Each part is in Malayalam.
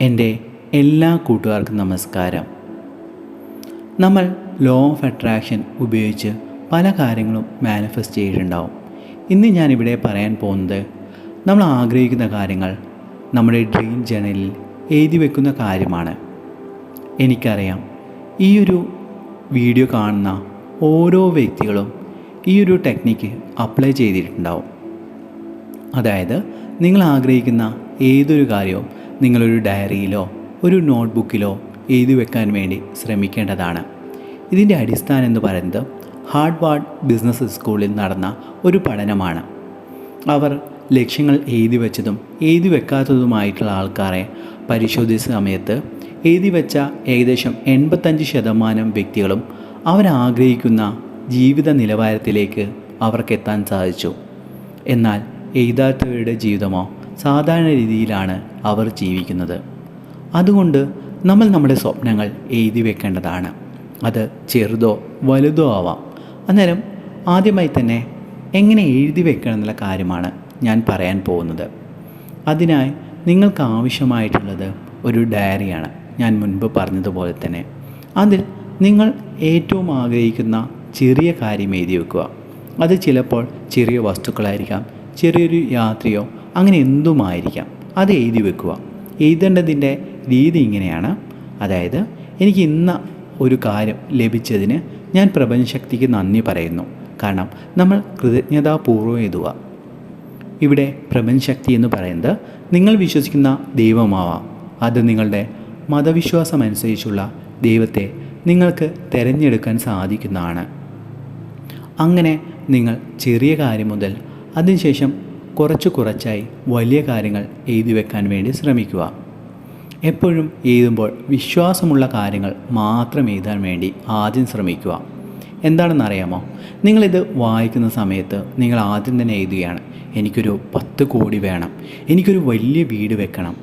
എൻ്റെ എല്ലാ കൂട്ടുകാർക്കും നമസ്കാരം. നമ്മൾ ലോ ഓഫ് അട്രാക്ഷൻ ഉപയോഗിച്ച് പല കാര്യങ്ങളും മാനിഫെസ്റ്റ് ചെയ്തിട്ടുണ്ടാവും. ഇന്ന് ഞാനിവിടെ പറയാൻ പോകുന്നത് നമ്മൾ ആഗ്രഹിക്കുന്ന കാര്യങ്ങൾ നമ്മുടെ ഡ്രീം ജേണലിൽ എഴുതി വെക്കുന്ന കാര്യമാണ്. എനിക്കറിയാം ഈ ഒരു വീഡിയോ കാണുന്ന ഓരോ വ്യക്തികളും ഈ ഒരു ടെക്നിക്ക് അപ്ലൈ ചെയ്തിട്ടുണ്ടാവും. അതായത് നിങ്ങൾ ആഗ്രഹിക്കുന്ന ഏതൊരു കാര്യവും നിങ്ങളൊരു ഡയറിയിലോ ഒരു നോട്ട്ബുക്കിലോ എഴുതി വെക്കാൻ വേണ്ടി ശ്രമിക്കേണ്ടതാണ്. ഇതിൻ്റെ അടിസ്ഥാനം എന്ന് പറയുന്നത് ഹാർവാർഡ് ബിസിനസ് സ്കൂളിൽ നടന്ന ഒരു പഠനമാണ്. അവർ ലക്ഷ്യങ്ങൾ എഴുതി വെച്ചതും എഴുതി വെക്കാത്തതുമായിട്ടുള്ള ആൾക്കാരെ പരിശോധിച്ച സമയത്ത് എഴുതി വെച്ച ഏകദേശം 85% വ്യക്തികളും അവരാഗ്രഹിക്കുന്ന ജീവിത നിലവാരത്തിലേക്ക് അവർക്കെത്താൻ സാധിച്ചു. എന്നാൽ എഴുതാത്തവരുടെ ജീവിതമോ സാധാരണ രീതിയിലാണ് അവർ ജീവിക്കുന്നത്. അതുകൊണ്ട് നമ്മൾ നമ്മുടെ സ്വപ്നങ്ങൾ എഴുതി വെക്കേണ്ടതാണ്. അത് ചെറുതോ വലുതോ ആവാം. അന്നേരം ആദ്യമായി തന്നെ എങ്ങനെ എഴുതി വെക്കണം എന്നുള്ള കാര്യമാണ് ഞാൻ പറയാൻ പോകുന്നത്. അതിനായി നിങ്ങൾക്ക് ആവശ്യമായിട്ടുള്ളത് ഒരു ഡയറിയാണ്. ഞാൻ മുൻപ് പറഞ്ഞതുപോലെ തന്നെ അതിൽ നിങ്ങൾ ഏറ്റവും ആഗ്രഹിക്കുന്ന ചെറിയ കാര്യം എഴുതി വെക്കുക. അത് ചിലപ്പോൾ ചെറിയ വസ്തുക്കളായിരിക്കാം, ചെറിയൊരു യാത്രയോ അങ്ങനെ എന്തുമായിരിക്കാം. അത് എഴുതി വെക്കുക. എഴുതേണ്ടതിൻ്റെ രീതി ഇങ്ങനെയാണ്. അതായത് എനിക്ക് ഇന്ന ഒരു കാര്യം ലഭിച്ചതിന് ഞാൻ പ്രപഞ്ചശക്തിക്ക് നന്ദി പറയുന്നു. കാരണം നമ്മൾ കൃതജ്ഞതാപൂർവ്വം എഴുതുക. ഇവിടെ പ്രപഞ്ചശക്തി എന്ന് പറയുന്നത് നിങ്ങൾ വിശ്വസിക്കുന്ന ദൈവമാവാം. അത് നിങ്ങളുടെ മതവിശ്വാസമനുസരിച്ചുള്ള ദൈവത്തെ നിങ്ങൾക്ക് തിരഞ്ഞെടുക്കാൻ സാധിക്കുന്നതാണ്. അങ്ങനെ നിങ്ങൾ ചെറിയ കാര്യം മുതൽ അതിനുശേഷം കുറച്ചായി വലിയ കാര്യങ്ങൾ എഴുതി വെക്കാൻ വേണ്ടി ശ്രമിക്കുക. എപ്പോഴും എഴുതുമ്പോൾ വിശ്വാസമുള്ള കാര്യങ്ങൾ മാത്രം എഴുതാൻ വേണ്ടി ആദ്യം ശ്രമിക്കുക. എന്താണെന്നറിയാമോ? നിങ്ങളിത് വായിക്കുന്ന സമയത്ത് നിങ്ങൾ ആദ്യം തന്നെ എഴുതുകയാണ്, എനിക്കൊരു 10 കോടി വേണം, എനിക്കൊരു വലിയ വീട് വെക്കണം.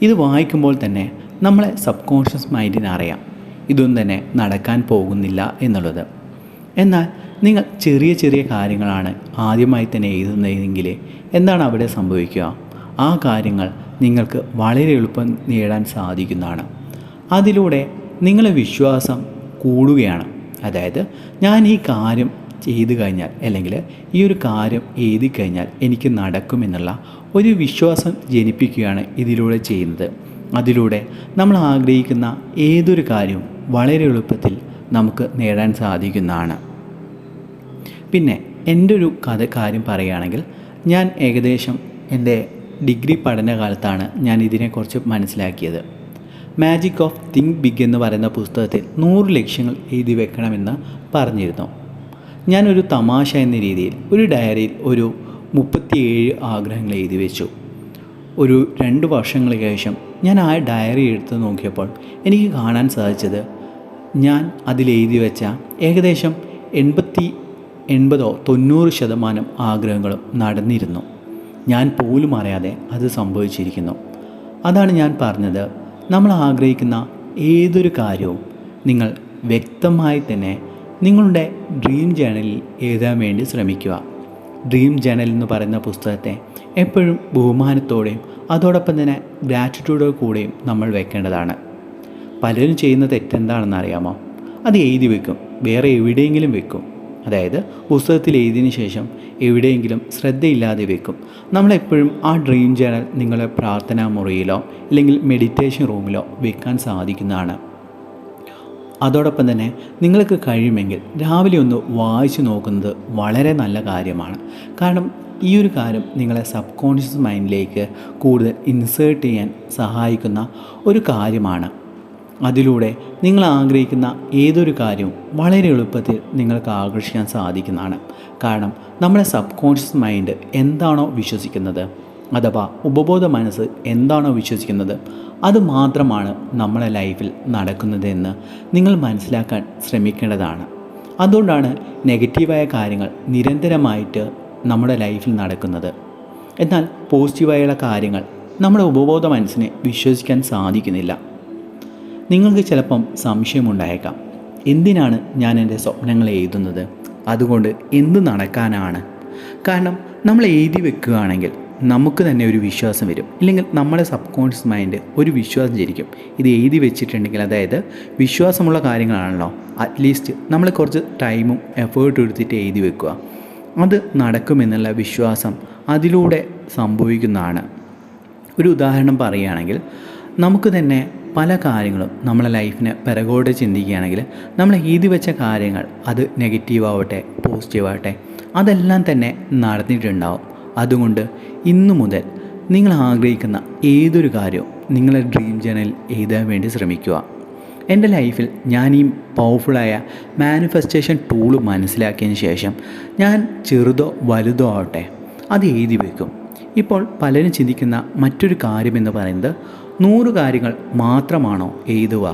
ഇത് വായിക്കുമ്പോൾ തന്നെ നമ്മളെ സബ് കോൺഷ്യസ് മൈൻഡിന് അറിയാം ഇതൊന്നും തന്നെ നടക്കാൻ പോകുന്നില്ല എന്നുള്ളത്. എന്നാൽ നിങ്ങൾ ചെറിയ കാര്യങ്ങളാണ് ആദ്യമായി തന്നെ എഴുതുന്നതെങ്കിൽ എന്താണ് അവിടെ സംഭവിക്കുക? ആ കാര്യങ്ങൾ നിങ്ങൾക്ക് വളരെ എളുപ്പം നേടാൻ സാധിക്കുന്നതാണ്. അതിലൂടെ നിങ്ങളെ വിശ്വാസം കൂടുകയാണ്. അതായത് ഞാൻ ഈ കാര്യം ചെയ്തു കഴിഞ്ഞാൽ അല്ലെങ്കിൽ ഈ ഒരു കാര്യം എഴുതി കഴിഞ്ഞാൽ എനിക്ക് നടക്കുമെന്നുള്ള ഒരു വിശ്വാസം ജനിപ്പിക്കുകയാണ് ഇതിലൂടെ ചെയ്യുന്നത്. അതിലൂടെ നമ്മൾ ആഗ്രഹിക്കുന്ന ഏതൊരു കാര്യവും വളരെ എളുപ്പത്തിൽ നമുക്ക് നേടാൻ സാധിക്കുന്നതാണ്. പിന്നെ എൻ്റെ ഒരു കാര്യം പറയുകയാണെങ്കിൽ ഞാൻ ഏകദേശം എൻ്റെ ഡിഗ്രി പഠനകാലത്താണ് ഞാൻ ഇതിനെക്കുറിച്ച് മനസ്സിലാക്കിയത്. മാജിക് ഓഫ് തിങ്ക് ബിഗ് എന്ന് പറയുന്ന പുസ്തകത്തിൽ 100 ലക്ഷ്യങ്ങൾ എഴുതി വെക്കണമെന്ന് പറഞ്ഞിരുന്നു. ഞാനൊരു തമാശ എന്ന രീതിയിൽ ഒരു ഡയറിയിൽ ഒരു 37 ആഗ്രഹങ്ങൾ എഴുതി വെച്ചു. ഒരു 2 വർഷങ്ങൾക്ക് ശേഷം ഞാൻ ആ ഡയറി എടുത്ത് നോക്കിയപ്പോൾ എനിക്ക് കാണാൻ സാധിച്ചത് ഞാൻ അതിലെഴുതി വെച്ച ഏകദേശം 80-90% ആഗ്രഹങ്ങളും നടന്നിരുന്നു. ഞാൻ പോലും അറിയാതെ അത് സംഭവിച്ചിരിക്കുന്നു. അതാണ് ഞാൻ പറഞ്ഞത്, നമ്മൾ ആഗ്രഹിക്കുന്ന ഏതൊരു കാര്യവും നിങ്ങൾ വ്യക്തമായി തന്നെ നിങ്ങളുടെ ഡ്രീം ജേണലിൽ എഴുതാൻ വേണ്ടി ശ്രമിക്കുക. ഡ്രീം ജേണൽ എന്ന് പറയുന്ന പുസ്തകത്തെ എപ്പോഴും ബഹുമാനത്തോടെയും അതോടൊപ്പം തന്നെ ഗ്രാറ്റിറ്റ്യൂഡോടെ കൂടെയും നമ്മൾ വെക്കേണ്ടതാണ്. പലരും ചെയ്യുന്ന തെറ്റെന്താണെന്ന് അറിയാമോ? അത് എഴുതി വെക്കും, വേറെ എവിടെയെങ്കിലും വെക്കും. അതായത് പുസ്തകത്തിൽ എഴുതിയതിന് ശേഷം എവിടെയെങ്കിലും ശ്രദ്ധയില്ലാതെ വെക്കും. നമ്മളെപ്പോഴും ആ ഡ്രീം ജേണൽ നിങ്ങളുടെ പ്രാർത്ഥനാ മുറിയിലോ അല്ലെങ്കിൽ മെഡിറ്റേഷൻ റൂമിലോ വെക്കാൻ സാധിക്കുന്നതാണ്. അതോടൊപ്പം തന്നെ നിങ്ങൾക്ക് കഴിയുമെങ്കിൽ രാവിലെ ഒന്ന് വായിച്ചു നോക്കുന്നത് വളരെ നല്ല കാര്യമാണ്. കാരണം ഈ ഒരു കാര്യം നിങ്ങളെ സബ് കോൺഷ്യസ് മൈൻഡിലേക്ക് കൂടുതൽ ഇൻസേർട്ട് ചെയ്യാൻ സഹായിക്കുന്ന ഒരു കാര്യമാണ്. അതിലൂടെ നിങ്ങൾ ആഗ്രഹിക്കുന്ന ഏതൊരു കാര്യവും വളരെ എളുപ്പത്തിൽ നിങ്ങൾക്ക് ആകർഷിക്കാൻ സാധിക്കുന്നതാണ്. കാരണം നമ്മുടെ സബ് കോൺഷ്യസ് മൈൻഡ് എന്താണോ വിശ്വസിക്കുന്നത്, അഥവാ ഉപബോധ മനസ്സ് എന്താണോ വിശ്വസിക്കുന്നത്, അത് മാത്രമാണ് നമ്മളെ ലൈഫിൽ നടക്കുന്നതെന്ന് നിങ്ങൾ മനസ്സിലാക്കാൻ ശ്രമിക്കേണ്ടതാണ്. അതുകൊണ്ടാണ് നെഗറ്റീവായ കാര്യങ്ങൾ നിരന്തരമായിട്ട് നമ്മുടെ ലൈഫിൽ നടക്കുന്നത്. എന്നാൽ പോസിറ്റീവായുള്ള കാര്യങ്ങൾ നമ്മുടെ ഉപബോധ മനസ്സിനെ വിശ്വസിക്കാൻ സാധിക്കുന്നില്ല. നിങ്ങൾക്ക് ചിലപ്പം സംശയമുണ്ടായേക്കാം, എന്തിനാണ് ഞാൻ എൻ്റെ സ്വപ്നങ്ങൾ എഴുതുന്നത്? അതുകൊണ്ട് എന്ത് നടക്കാനാണ്? കാരണം നമ്മൾ എഴുതി വെക്കുകയാണെങ്കിൽ നമുക്ക് തന്നെ ഒരു വിശ്വാസം വരും, ഇല്ലെങ്കിൽ നമ്മുടെ സബ് കോൺഷ്യസ് മൈൻഡ് ഒരു വിശ്വാസം ജനിക്കും. ഇത് എഴുതി വെച്ചിട്ടുണ്ടെങ്കിൽ, അതായത് വിശ്വാസമുള്ള കാര്യങ്ങളാണല്ലോ, അറ്റ്ലീസ്റ്റ് നമ്മൾ കുറച്ച് ടൈമും എഫേർട്ടും എടുത്തിട്ട് എഴുതി വെക്കുക. അത് നടക്കുമെന്നുള്ള വിശ്വാസം അതിലൂടെ സംഭവിക്കുന്നതാണ്. ഒരു ഉദാഹരണം പറയുകയാണെങ്കിൽ, നമുക്ക് തന്നെ പല കാര്യങ്ങളും നമ്മളെ ലൈഫിനെ പിറകോട്ട് ചിന്തിക്കുകയാണെങ്കിൽ, നമ്മൾ എഴുതി വെച്ച കാര്യങ്ങൾ അത് നെഗറ്റീവാവട്ടെ പോസിറ്റീവാവട്ടെ അതെല്ലാം തന്നെ നടന്നിട്ടുണ്ടാവും. അതുകൊണ്ട് ഇന്നു മുതൽ നിങ്ങൾ ആഗ്രഹിക്കുന്ന ഏതൊരു കാര്യവും നിങ്ങളെ ഡ്രീം ജേണൽ എഴുതാൻ വേണ്ടി ശ്രമിക്കുക. എൻ്റെ ലൈഫിൽ ഞാൻ ഈ പവർഫുള്ളായ മാനിഫെസ്റ്റേഷൻ ടൂള് മനസ്സിലാക്കിയതിന് ശേഷം ഞാൻ ചെറുതോ വലുതോ ആവട്ടെ അത് എഴുതി വയ്ക്കും. ഇപ്പോൾ പലരും ചിന്തിക്കുന്ന മറ്റൊരു കാര്യമെന്ന് പറയുന്നത് 100 കാര്യങ്ങൾ മാത്രമാണോ എഴുതുക?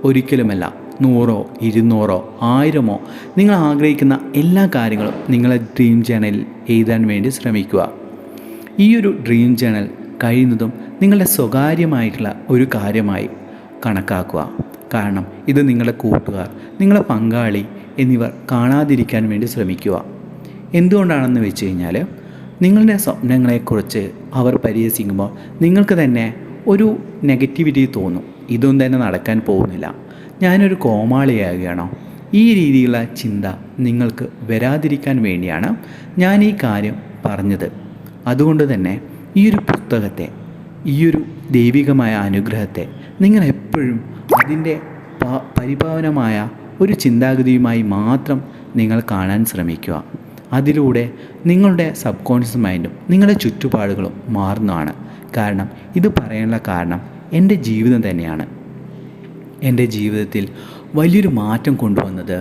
ഒരിക്കലുമല്ല. 100 200 1000 നിങ്ങൾ ആഗ്രഹിക്കുന്ന എല്ലാ കാര്യങ്ങളും നിങ്ങളെ ഡ്രീം ജേണലിൽ എഴുതാൻ വേണ്ടി ശ്രമിക്കുക. ഈ ഒരു ഡ്രീം ജേണൽ കഴിയുന്നതും നിങ്ങളുടെ സ്വകാര്യമായിട്ടുള്ള ഒരു കാര്യമായി കണക്കാക്കുക. കാരണം ഇത് നിങ്ങളുടെ കൂട്ടുകാർ, നിങ്ങളുടെ പങ്കാളി എന്നിവർ കാണാതിരിക്കാൻ വേണ്ടി ശ്രമിക്കുക. എന്തുകൊണ്ടാണെന്ന് വെച്ച് കഴിഞ്ഞാൽ, നിങ്ങളുടെ സ്വപ്നങ്ങളെക്കുറിച്ച് അവർ പരിഹസിക്കുമ്പോൾ നിങ്ങൾക്ക് തന്നെ ഒരു നെഗറ്റിവിറ്റി തോന്നും. ഇതൊന്നും തന്നെ നടക്കാൻ പോകുന്നില്ല, ഞാനൊരു കോമാളിയാകുകയാണോ? ഈ രീതിയിലുള്ള ചിന്ത നിങ്ങൾക്ക് വരാതിരിക്കാൻ വേണ്ടിയാണ് ഞാൻ ഈ കാര്യം പറഞ്ഞത്. അതുകൊണ്ട് തന്നെ ഈ ഒരു പുസ്തകത്തെ, ഈ ഒരു ദൈവികമായ അനുഗ്രഹത്തെ നിങ്ങൾ എപ്പോഴും അതിൻ്റെ പരിപാവനമായ ഒരു ചിന്താഗതിയുമായി മാത്രം നിങ്ങൾ കാണാൻ ശ്രമിക്കുക. അതിലൂടെ നിങ്ങളുടെ സബ് കോൺഷ്യസ് മൈൻഡും നിങ്ങളുടെ ചുറ്റുപാടുകളും മാറുന്നതാണ്. കാരണം ഇത് പറയാനുള്ള കാരണം എൻ്റെ ജീവിതം തന്നെയാണ്. എൻ്റെ ജീവിതത്തിൽ വലിയൊരു മാറ്റം കൊണ്ടുവന്നത്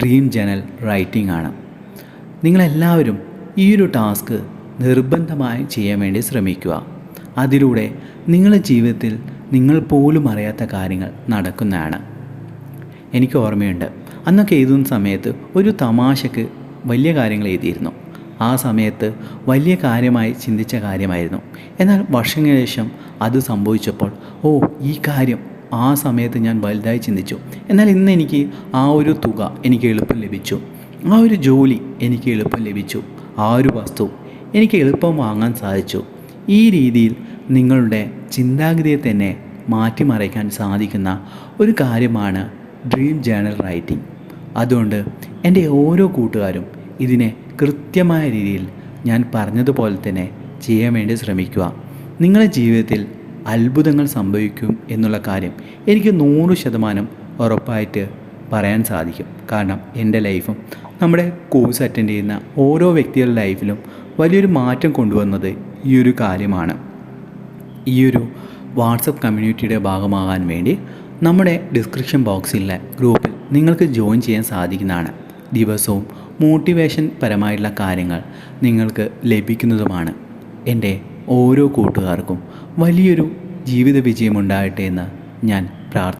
ഡ്രീം ജേണൽ റൈറ്റിംഗ് ആണ്. നിങ്ങളെല്ലാവരും ഈ ഒരു ടാസ്ക് നിർബന്ധമായി ചെയ്യാൻ വേണ്ടി ശ്രമിക്കുക. അതിലൂടെ നിങ്ങളുടെ ജീവിതത്തിൽ നിങ്ങൾ പോലും അറിയാത്ത കാര്യങ്ങൾ നടക്കുന്നതാണ്. എനിക്ക് ഓർമ്മയുണ്ട്, അന്നൊക്കെ എഴുതുന്ന സമയത്ത് ഒരു തമാശക്ക് വലിയ കാര്യങ്ങൾ എഴുതിയിരുന്നു. ആ സമയത്ത് വലിയ കാര്യമായി ചിന്തിച്ച കാര്യമായിരുന്നു. എന്നാൽ വർഷങ്ങൾക്ക് ശേഷം അത് സംഭവിച്ചപ്പോൾ, ഈ കാര്യം ആ സമയത്ത് ഞാൻ വലുതായി ചിന്തിച്ചു. എന്നാൽ ഇന്ന് എനിക്ക് ആ ഒരു തുക എനിക്ക് എളുപ്പം ലഭിച്ചു, ആ ഒരു ജോലി എനിക്ക് എളുപ്പം ലഭിച്ചു, ആ ഒരു വസ്തു എനിക്ക് എളുപ്പം വാങ്ങാൻ സാധിച്ചു. ഈ രീതിയിൽ നിങ്ങളുടെ ചിന്താഗതിയെ തന്നെ മാറ്റിമറിക്കാൻ സാധിക്കുന്ന ഒരു കാര്യമാണ് ഡ്രീം ജേണൽ റൈറ്റിംഗ്. അതുകൊണ്ട് എൻ്റെ ഓരോ കൂട്ടുകാരും ഇതിനെ കൃത്യമായ രീതിയിൽ ഞാൻ പറഞ്ഞതുപോലെ തന്നെ ചെയ്യാൻ വേണ്ടി ശ്രമിക്കുക. നിങ്ങളുടെ ജീവിതത്തിൽ അത്ഭുതങ്ങൾ സംഭവിക്കും എന്നുള്ള കാര്യം എനിക്ക് 100% ഉറപ്പായിട്ട് പറയാൻ സാധിക്കും. കാരണം എൻ്റെ ലൈഫും നമ്മുടെ കോഴ്സ് അറ്റൻഡ് ചെയ്യുന്ന ഓരോ വ്യക്തികളുടെ ലൈഫിലും വലിയൊരു മാറ്റം കൊണ്ടുവന്നത് ഈ ഒരു കാര്യമാണ്. ഈ ഒരു വാട്സപ്പ് കമ്മ്യൂണിറ്റിയുടെ ഭാഗമാകാൻ വേണ്ടി നമ്മുടെ ഡിസ്ക്രിപ്ഷൻ ബോക്സിലെ ഗ്രൂപ്പിൽ നിങ്ങൾക്ക് ജോയിൻ ചെയ്യാൻ സാധിക്കുന്നതാണ്. ദിവസവും മോട്ടിവേഷൻ പരമായിട്ടുള്ള കാര്യങ്ങൾ നിങ്ങൾക്ക് ലഭിക്കുന്നതുമാണ്. എൻ്റെ ഓരോ കൂട്ടുകാർക്കും വലിയൊരു ജീവിത വിജയമുണ്ടാകട്ടെ എന്ന് ഞാൻ പ്രാർത്ഥിക്കുന്നു.